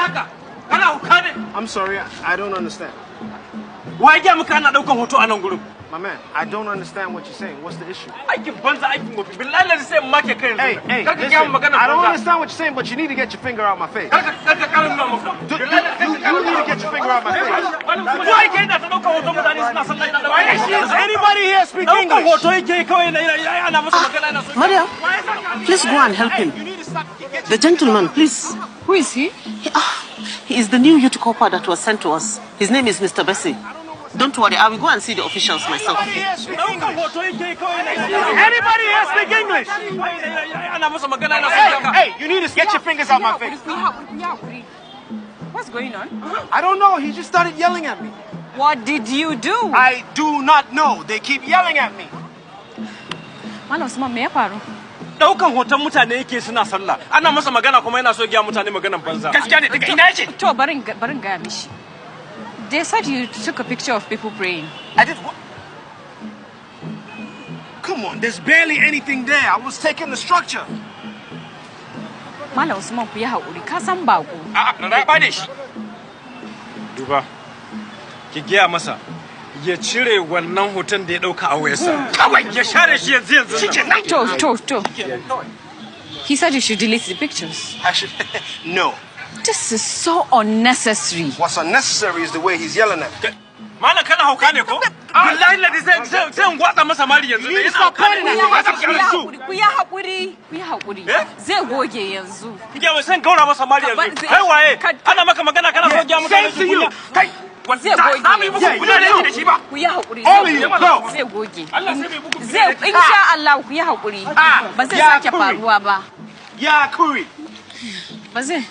haka? Kana hauka ne? I'm sorry, I don't understand. Why ya muka ana daukan hoto a nan gurin? My man, I don't understand what you're saying. What's the issue? Aikin banza aikin gobe. Billahi la sai make kai. Hey, listen, I don't understand what you're saying, but you need to get your finger out my face. Karka karin nan maka. You need to get your finger out my face. Why kai da ta daukan hoto mutane suna sallah ina da wani. Does anybody here speak English? Daukan hoto yake kawai ana masa magana ina so. Maria, please go and help him. The gentleman, please. Who is he? He is the new youth corper that was sent to us. His name is Mr. Bessie. Don't worry, I will go and see the officials myself. Anybody here speak English? Hey, you need to get your fingers out my face. What's going on? I don't know. He just started yelling at me. What did you do? I do not know. They keep yelling at me. Malam Usman, me ya faru? Daukan hoton mutane yake suna sallah. Ana masa magana kuma yana so ya mutane maganan banza. Gaskiya ne daga ina yake? To barin ga mishi. They said you took a picture of people praying. I did what? Come on, there's barely anything there. I was taking the structure. Malam Usman ku yi haƙuri, ka san bako. A'a, ba da shi. Duba. Ki giya masa. Ya cire wannan hoton da ya dauka a wayarsa. Kawai ya share shi yanzu. To. He said you should delete the pictures. I should. No. This is so unnecessary. What's unnecessary is the way he's yelling at me. Malam kana hauka ne ko? Wallahi ladi sai gwatsa masa mari yanzu. You need to stop pointing at me. Ku yi haƙuri. Zai goge yanzu. Kike wai san gaura masa mari yanzu. Kai waye? Ana maka magana kana so gya mutane su kunya. Kai zai goge. Za mu yi muku guda da shi ba. Ku yi haƙuri. Zai goge. Allah sai bai buku. Zai insha Allah ku yi haƙuri. Ba zai sake faruwa ba. Ya kuri. Ba zai